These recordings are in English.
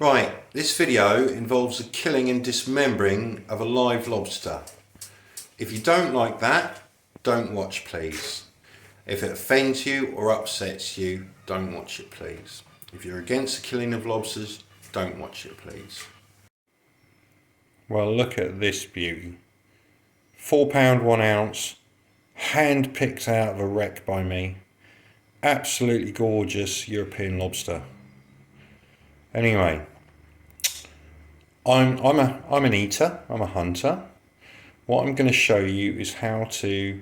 Right, this video involves the killing and dismembering of a live lobster. If you don't like that, don't watch please. If it offends you or upsets you, don't watch it please. If you're against the killing of lobsters, don't watch it please. Well, look at this beauty. £4 1 ounce, hand picked out of a wreck by me. Absolutely gorgeous European lobster. Anyway, I'm an eater, I'm a hunter. What I'm going to show you is how to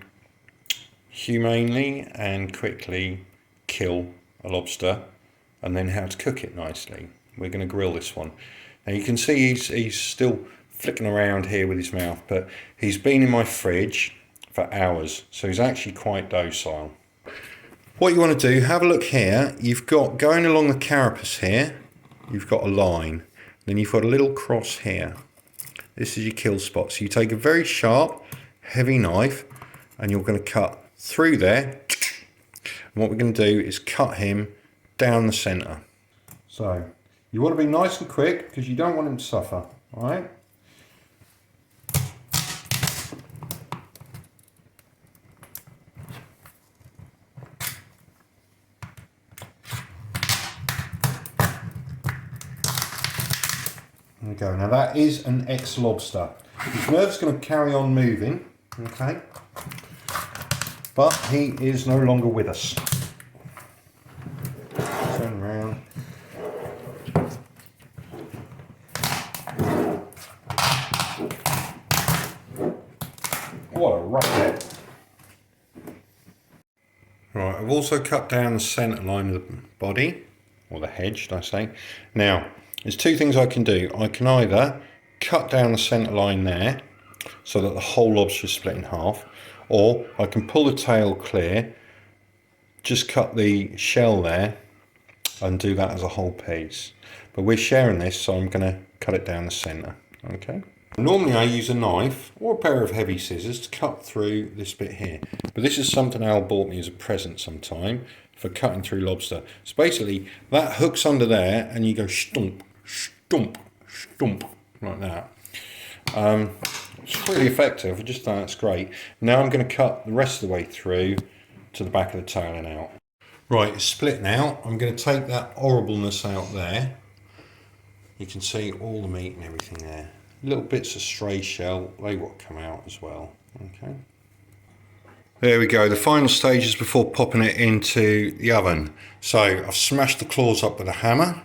humanely and quickly kill a lobster and then how to cook it nicely. We're going to grill this one. Now you can see he's still flicking around here with his mouth, but he's been in my fridge for hours, so he's actually quite docile. What you want to do, have a look here. You've got, going along the carapace here, you've got a line. Then you've got a little cross here. This is your kill spot. So you take a very sharp, heavy knife and you're going to cut through there. And what we're going to do is cut him down the centre. So you want to be nice and quick because you don't want him to suffer. All right? There we go. Now that is an ex-lobster. His nerve's going to carry on moving, okay? But he is no longer with us. Turn around. What a rocket. Right, I've also cut down the centre line of the body, or the head, should I say. Now, there's two things I can do. I can either cut down the centre line there so that the whole lobster is split in half, or I can pull the tail clear, just cut the shell there and do that as a whole piece. But we're sharing this, so I'm going to cut it down the centre. Okay. Normally I use a knife or a pair of heavy scissors to cut through this bit here. But this is something Al bought me as a present sometime for cutting through lobster. So basically that hooks under there and you go stomp, stomp, stomp, like that. It's really effective. I just thought that's great. Now I'm going to cut the rest of the way through to the back of the tail and out. Right, it's split now. I'm going to take that horribleness out there. You can see all the meat and everything there. Little bits of stray shell, they will come out as well. Okay. There we go, the final stages before popping it into the oven. So I've smashed the claws up with a hammer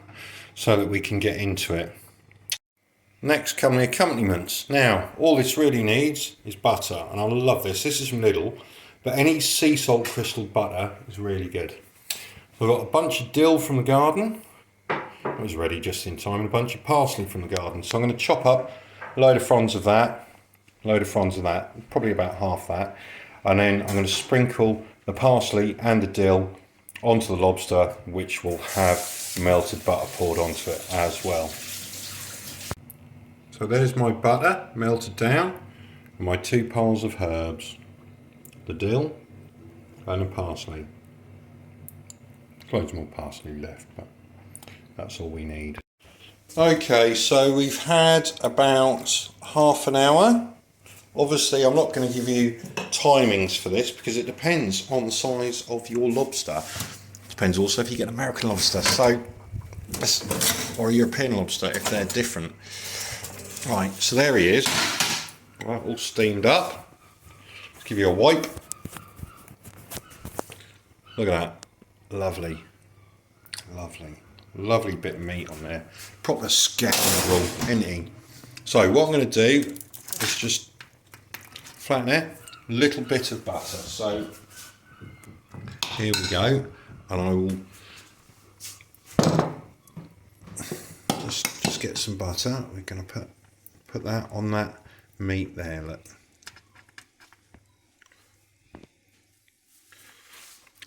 so that we can get into it. Next come the accompaniments. Now, all this really needs is butter, and I love this. This is from Lidl, but any sea salt crystal butter is really good. I've got a bunch of dill from the garden. It was ready just in time, and a bunch of parsley from the garden. So I'm going to chop up a load of fronds of that, probably about half that. And then I'm going to sprinkle the parsley and the dill onto the lobster, which will have melted butter poured onto it as well. So there's my butter melted down and my 2 piles of herbs, the dill and the parsley. There's loads more parsley left, but that's all we need. Okay, so we've had about half an hour. Obviously I'm not going to give you timings for this because it depends on the size of your lobster. Depends also if you get American lobster, so or a European lobster if they're different. Right, so there he is. Right, all steamed up. Let's give you a wipe. Look at that. Lovely. Lovely. Lovely bit of meat on there. Proper scarecrow, isn't he? So what I'm going to do is just flatten it, a little bit of butter. So here we go, and I will just get some butter. We're going to put that on that meat there. Look.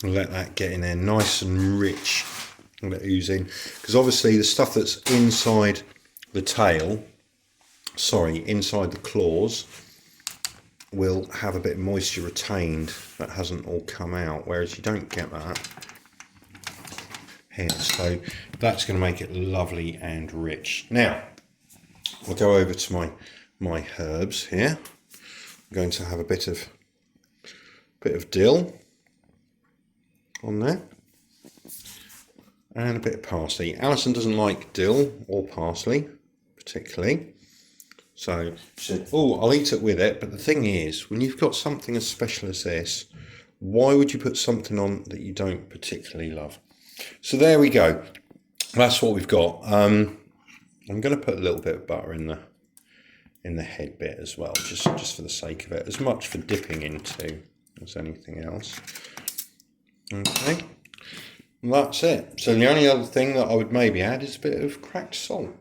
Let that get in there nice and rich. I'm going to ooze in, because obviously the stuff that's inside the tail, inside the claws, will have a bit of moisture retained that hasn't all come out, whereas you don't get that here. So that's going to make it lovely and rich. Now, I'll go over to my herbs here. I'm going to have a bit of dill on there. And a bit of parsley. Alison doesn't like dill or parsley particularly. So she said, oh, I'll eat it with it. But the thing is, when you've got something as special as this, why would you put something on that you don't particularly love? So there we go. That's what we've got. I'm going to put a little bit of butter in the head bit as well, just for the sake of it, as much for dipping into as anything else. Okay. And that's it. So the only other thing that I would maybe add is a bit of cracked salt.